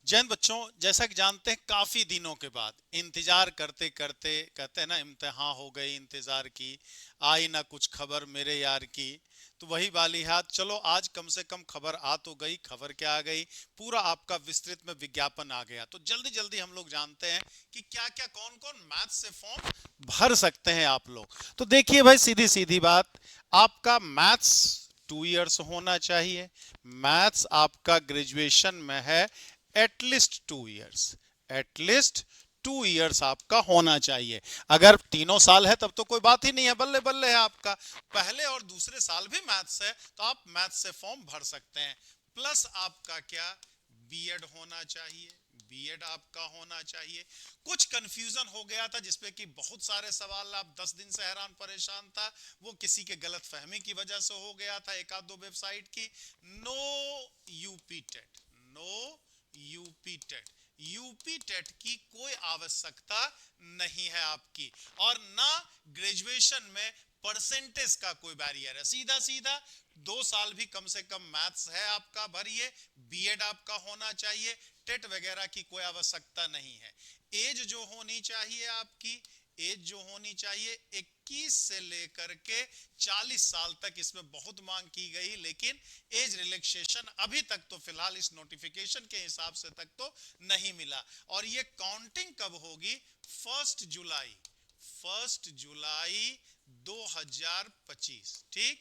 जैन बच्चों, जैसा कि जानते हैं काफी दिनों के बाद इंतजार करते करते, कहते हैं ना, इम्तिहान हो गई इंतजार की, आई ना कुछ खबर मेरे यार की। तो वही वाली हाथ, चलो आज कम से कम खबर आ तो गई। खबर क्या आ गई? पूरा आपका विस्तृत में विज्ञापन आ गया। तो जल्दी जल्दी हम लोग जानते हैं कि क्या क्या कौन कौन मैथ्स से फॉर्म भर सकते हैं आप लोग। तो देखिए भाई, सीधी सीधी बात, आपका मैथ्स 2 इयर्स होना चाहिए। मैथ्स आपका ग्रेजुएशन में है एटलीस्ट 2 इयर्स, एटलीस्ट 2 इयर्स आपका होना चाहिए। अगर तीनों साल है तब तो कोई बात ही नहीं है, बल्ले बल्ले है आपका। पहले और दूसरे साल भी मैथ्स है तो आप मैथ्स से फॉर्म भर सकते हैं। प्लस आपका क्या, बीएड होना चाहिए। बीएड आपका होना चाहिए। कुछ कंफ्यूजन हो गया था जिसपे कि बहुत सारे सवाल, आप 10 दिन से हैरान परेशान था। वो किसी के गलत फहमी की वजह से हो गया था, एक आध दो वेबसाइट की। No UP TET, no UP TET, UP TET की कोई आवश्यकता नहीं है आपकी। और ना ग्रेजुएशन में परसेंटेज का कोई बैरियर है। सीधा सीधा 2 साल भी कम से कम मैथ्स है आपका, भरिए। बीएड आपका होना चाहिए। टेट वगैरह की कोई आवश्यकता नहीं है। एज जो होनी चाहिए आपकी, एज जो होनी चाहिए 21 से लेकर के 40 साल तक, इसमें बहुत मांग की गई, लेकिन एज रिलैक्सेशन अभी तक तो फिलहाल इस नोटिफिकेशन के हिसाब से तक तो नहीं मिला। और ये काउंटिंग कब होगी? 1 जुलाई, 1 जुलाई 2025, ठीक।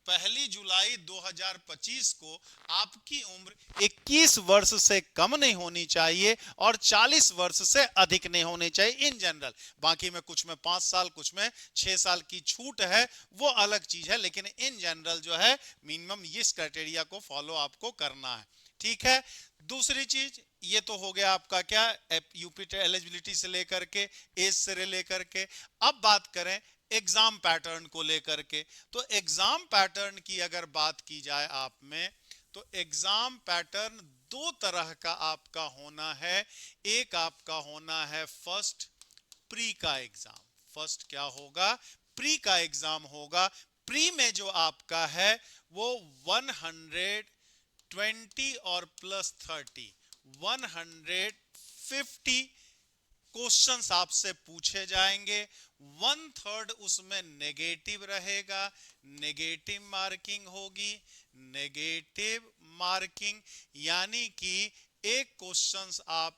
1 जुलाई 2025 को आपकी उम्र 21 वर्ष से कम नहीं होनी चाहिए और 40 वर्ष से अधिक नहीं होनी चाहिए इन जनरल। बाकी में कुछ में 5 साल, कुछ में 6 साल की छूट है, वो अलग चीज है। लेकिन इन जनरल जो है, मिनिमम इस क्राइटेरिया को फॉलो आपको करना है, ठीक है। दूसरी चीज, ये तो हो गया आपका क्या, यूपी एलिजिबिलिटी से लेकर के, एज से लेकर के। अब बात करें एग्जाम पैटर्न को लेकर के। तो एग्जाम पैटर्न की अगर बात की जाए आप में, तो एग्जाम पैटर्न दो तरह का आपका होना है। एक आपका होना है फर्स्ट प्री का एग्जाम। फर्स्ट क्या होगा? प्री का एग्जाम होगा। प्री में जो आपका है वो 120 और प्लस 30, 150 क्वेश्चंस आपसे पूछे जाएंगे। 1/3 उसमें नेगेटिव रहेगा, नेगेटिव मार्किंग होगी। नेगेटिव मार्किंग यानी कि एक क्वेश्चंस आप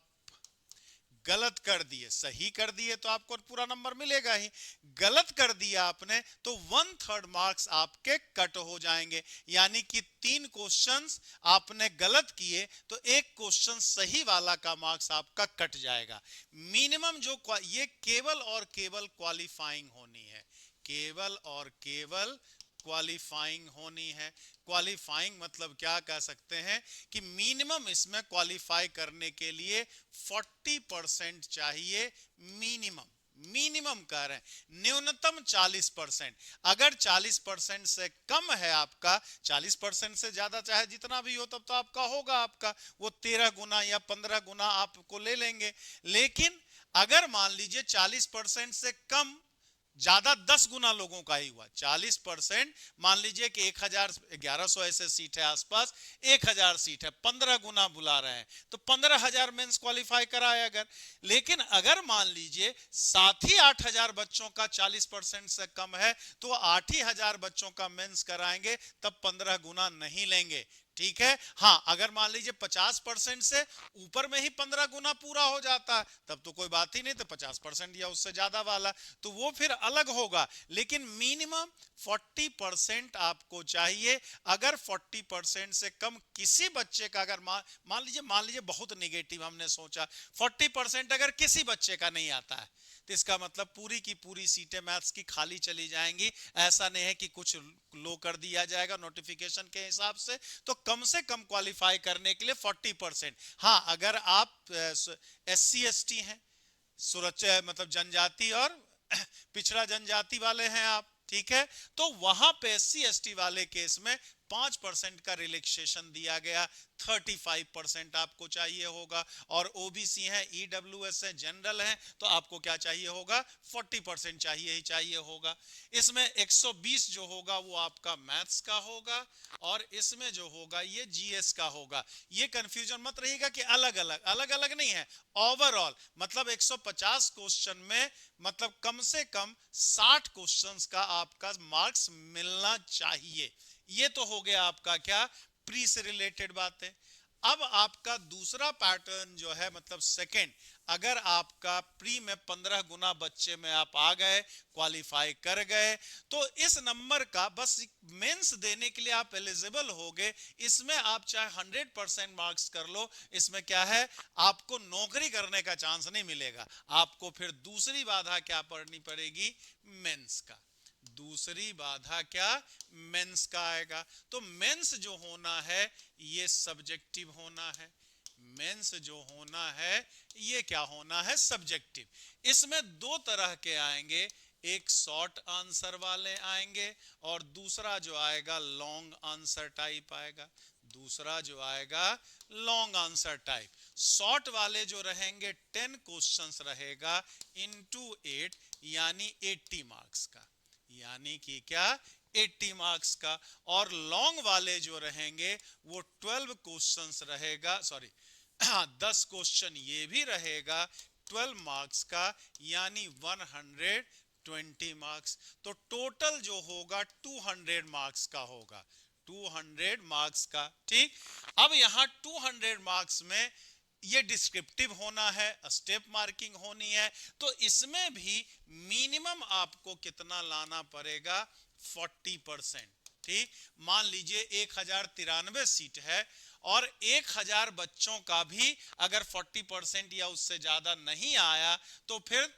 गलत कर दिए, सही कर दिए तो आपको पूरा नंबर मिलेगा ही। गलत कर दिया आपने तो 1/3 मार्क्स आपके कट हो जाएंगे। यानी कि 3 क्वेश्चंस आपने गलत किए तो एक क्वेश्चन सही वाला का मार्क्स आपका कट जाएगा। मिनिमम जो ये केवल और केवल क्वालिफाइंग होनी है, केवल और केवल क्वालिफाइंग होनी है। क्वालिफाइंग मतलब क्या कह सकते हैं कि मिनिमम इसमें क्वालिफाई करने के लिए 40% चाहिए। मिनिमम, मिनिमम कह रहे हैं, न्यूनतम 40%। अगर 40% से कम है आपका, 40% से ज्यादा चाहे जितना भी हो तब तो आपका होगा, आपका वो 13 गुना या 15 गुना आपको ले लेंगे। लेकिन अगर मान लीजिए 40% से कम, ज्यादा 10 गुना लोगों का ही हुआ। 40%, मान लीजिए कि 1100 ऐसे सीट है आसपास, 1000 सीट है, 15 गुना बुला रहे हैं तो 15,000 मेंस क्वालिफाई कराए अगर। लेकिन अगर मान लीजिए साथ ही 8,000 बच्चों का 40% से कम है तो 8,000 बच्चों का मेंस कराएंगे, तब 15 गुना नहीं लेंगे, ठीक है। हाँ, अगर मान लीजिए 50% से ऊपर में ही 15 गुना पूरा हो जाता है तब तो कोई बात ही नहीं, तो 50% या उससे ज्यादा वाला तो वो फिर अलग होगा। लेकिन मिनिमम 40% आपको चाहिए। अगर 40% से कम किसी बच्चे का, अगर मान लीजिए बहुत निगेटिव हमने सोचा, 40% अगर किसी बच्चे का नहीं आता है तो इसका मतलब पूरी की पूरी सीटें मैथ्स की खाली चली जाएंगी। ऐसा नहीं है कि कुछ लो कर दिया जाएगा नोटिफिकेशन के हिसाब से कम क्वालिफाई करने के लिए 40%। हाँ, अगर आप SC ST हैं, सुरक्षा मतलब जनजाति और पिछड़ा जनजाति वाले हैं आप, ठीक है, तो वहां पे SC ST वाले केस में 5% का रिलैक्सेशन दिया गया, 35% आपको चाहिए होगा। और ओबीसी है, ईडब्ल्यूएस है, जनरल है, तो आपको क्या चाहिए होगा, 40% चाहिए ही चाहिए होगा। इसमें 120 जो होगा वो आपका मैथ्स का होगा, और इसमें जो होगा ये जीएस का होगा। ये कंफ्यूजन मत रहिएगा कि अलग अलग, अलग अलग नहीं है, ओवरऑल मतलब 150 क्वेश्चन में मतलब कम से कम 60 क्वेश्चंस का आपका मार्क्स मिलना चाहिए। ये तो हो गया आपका क्या, प्री से रिलेटेड बातें। अब आपका दूसरा पैटर्न जो है मतलब सेकंड, अगर आपका प्री में 15 गुना बच्चे में आप आ गए, क्वालिफाई कर गए, तो इस नंबर का बस मेंस देने के लिए आप एलिजिबल हो गए। इसमें आप चाहे 100% मार्क्स कर लो, इसमें क्या है, आपको नौकरी करने का चांस नहीं मिलेगा। आपको फिर दूसरी बाधा क्या पढ़नी पड़ेगी, मेंस का। दूसरी बाधा क्या, मेंस का आएगा। तो मेंस जो होना है ये सब्जेक्टिव होना है, मेंस जो होना है ये क्या होना है, सब्जेक्टिव। इसमें दो तरह के आएंगे, एक शॉर्ट आंसर वाले आएंगे और दूसरा जो आएगा लॉन्ग आंसर टाइप आएगा। दूसरा जो आएगा लॉन्ग आंसर टाइप। शॉर्ट वाले जो रहेंगे 10 क्वेश्चंस रहेगा इनटू 8 यानी 80 मार्क्स का, यानी कि क्या, 80 मार्क्स का। और लॉन्ग वाले जो रहेंगे वो 12 क्वेश्चंस रहेगा, सॉरी 10 क्वेश्चन ये भी रहेगा 12 मार्क्स का, यानी 120 मार्क्स। तो टोटल जो होगा 200 मार्क्स का होगा, 200 मार्क्स का। ठीक, अब यहां 200 मार्क्स में ये डिस्क्रिप्टिव होना है, स्टेप मार्किंग होनी है, तो इसमें भी मिनिमम आपको कितना लाना पड़ेगा, 40%। ठीक, मान लीजिए 1093 सीट है और 1000 बच्चों का भी अगर 40% या उससे ज्यादा नहीं आया तो फिर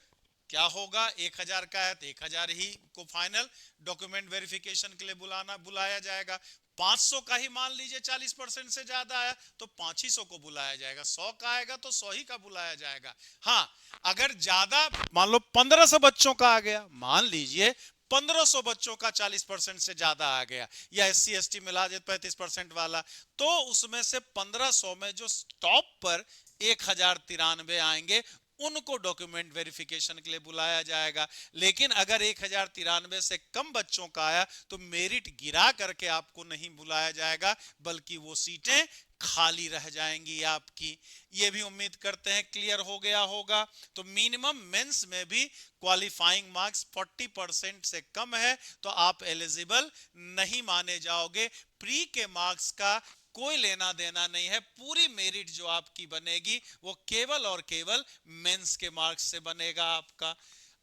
क्या होगा, 1000 का है तो 1000 ही को फाइनल डॉक्यूमेंट वेरिफिकेशन के लिए बुलाया जाएगा। 500 का ही मान लीजिए 40% से ज्यादा आया तो 500 को बुलाया जाएगा, 100 का आएगा तो 100 ही का बुलाया जाएगा। हाँ, अगर ज्यादा मान लो 1500 बच्चों का आ गया, मान लीजिए 1500 बच्चों का 40% से ज्यादा आ गया, या एससी एसटी मिला दे 35% वाला, तो उसमें से 1500 में जो टॉप पर 1093 आएंगे उनको डॉक्यूमेंट वेरिफिकेशन के लिए बुलाया जाएगा। लेकिन अगर 1093 से कम बच्चों का आया तो मेरिट गिरा करके आपको नहीं बुलाया जाएगा, बल्कि वो सीटें खाली रह जाएंगी आपकी। ये भी उम्मीद करते हैं क्लियर हो गया होगा। तो मिनिमम मेंस में भी क्वालिफाइंग मार्क्स 40% से कम है तो आप एलिजिबल नहीं माने जाओगे। प्री के मार्क्स का कोई लेना देना नहीं है, पूरी मेरिट जो आपकी बनेगी वो केवल और केवल मेंस के मार्क्स से बनेगा आपका।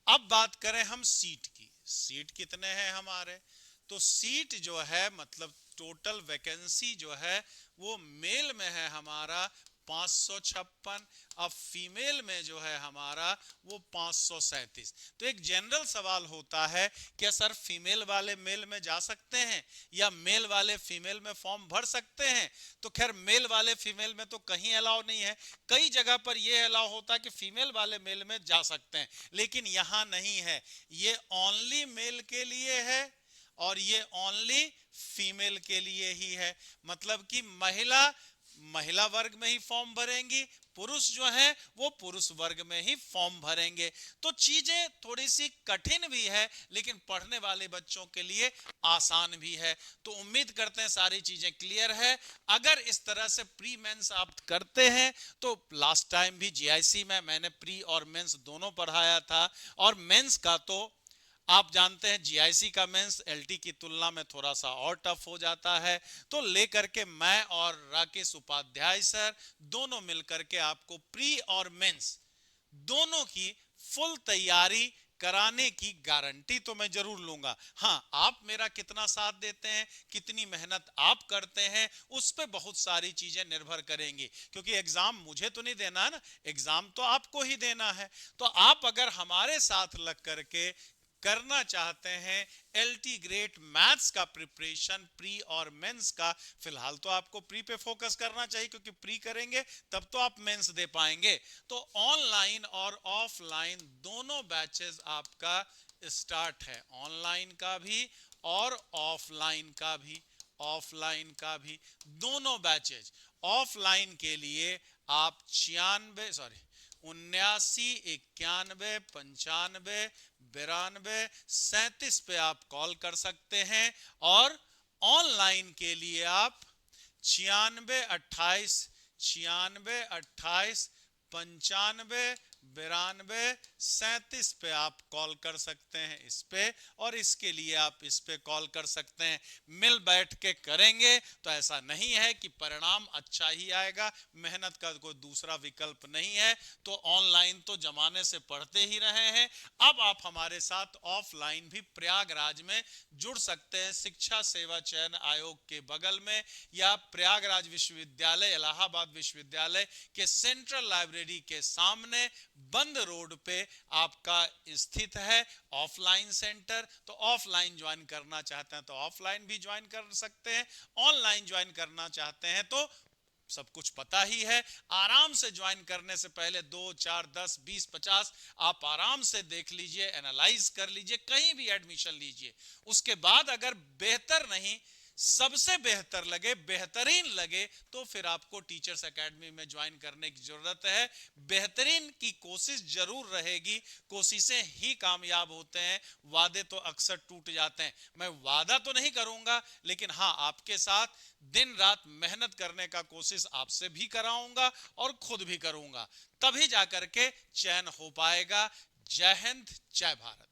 अब बात करें हम सीट की, सीट कितने हैं हमारे, तो सीट जो है मतलब टोटल वैकेंसी जो है वो मेल में है हमारा 556, अब फीमेल में जो है हमारा वो 537। तो एक जनरल सवाल होता है, क्या सर फीमेल वाले मेल में जा सकते हैं या मेल वाले फीमेल में फॉर्म भर सकते हैं? तो खैर मेल वाले फीमेल में तो कहीं अलाउ नहीं है, कई जगह पर यह अलाउ होता है कि फीमेल वाले मेल में जा सकते हैं, लेकिन यहां नहीं है, ये ओनली मेल के लिए है और ये ओनली फीमेल के लिए ही है। मतलब कि महिला महिला वर्ग में ही फॉर्म भरेंगी, पुरुष जो है वो पुरुष वर्ग में ही फॉर्म भरेंगे। तो चीजें थोड़ी सी कठिन भी है लेकिन पढ़ने वाले बच्चों के लिए आसान भी है। तो उम्मीद करते हैं सारी चीजें क्लियर है। अगर इस तरह से प्री मेंस आप करते हैं तो लास्ट टाइम भी जीआईसी में मैंने प्री और मेंस दोनों पढ़ाया था, और मेंस का तो आप जानते हैं जीआईसी का मेंस एलटी की तुलना में थोड़ा सा और टफ हो जाता है। तो लेकर के मैं और राकेश उपाध्याय सर दोनों मिलकर के आपको प्री और मेंस दोनों की फुल तैयारी कराने की गारंटी तो मैं जरूर लूंगा। हाँ, आप मेरा कितना साथ देते हैं, कितनी मेहनत आप करते हैं, उस पर बहुत सारी चीजें निर्भर करेंगी, क्योंकि एग्जाम मुझे तो नहीं देना है ना, एग्जाम तो आपको ही देना है। तो आप अगर हमारे साथ लग करके करना चाहते हैं एलटी ग्रेड मैथ्स का प्रिपरेशन प्री और मेंस का, फिलहाल तो आपको प्री पे फोकस करना चाहिए, क्योंकि प्री करेंगे तब तो आप मेंस दे पाएंगे। तो ऑनलाइन और ऑफलाइन दोनों बैचेस आपका स्टार्ट है, ऑनलाइन का भी और ऑफलाइन का भी। ऑफलाइन का भी, दोनों बैचेज। ऑफलाइन के लिए आप 96, 91, 95, 92, 93 पे आप कॉल कर सकते हैं। और ऑनलाइन के लिए आप 96, 28, 95, 92, 93 पे आप कॉल कर सकते हैं इस पे, और इसके लिए आप इस पे कॉल कर सकते हैं। मिल बैठ के करेंगे तो ऐसा नहीं है कि परिणाम अच्छा ही आएगा, मेहनत का कोई दूसरा विकल्प नहीं है। तो ऑनलाइन तो जमाने से पढ़ते ही रहे हैं, अब आप हमारे साथ ऑफलाइन भी प्रयागराज में जुड़ सकते हैं। शिक्षा सेवा चयन आयोग के बगल में, या प्रयागराज विश्वविद्यालय, इलाहाबाद विश्वविद्यालय के सेंट्रल लाइब्रेरी के सामने बंद रोड पे आपका स्थित है ऑफलाइन सेंटर। तो ऑफलाइन ज्वाइन करना चाहते हैं तो ऑफलाइन भी ज्वाइन कर सकते हैं, ऑनलाइन ज्वाइन करना चाहते हैं तो सब कुछ पता ही है। आराम से ज्वाइन करने से पहले 2, 4, 10, 20, 50 आप आराम से देख लीजिए, एनालाइज कर लीजिए, कहीं भी एडमिशन लीजिए। उसके बाद अगर बेहतर नहीं, सबसे बेहतर लगे, बेहतरीन लगे, तो फिर आपको टीचर्स एकेडमी में ज्वाइन करने की जरूरत है। बेहतरीन की कोशिश जरूर रहेगी, कोशिशें ही कामयाब होते हैं, वादे तो अक्सर टूट जाते हैं। मैं वादा तो नहीं करूंगा, लेकिन हाँ आपके साथ दिन रात मेहनत करने का कोशिश आपसे भी कराऊंगा और खुद भी करूंगा, तभी जाकर के चयन हो पाएगा। जय हिंद, जय भारत।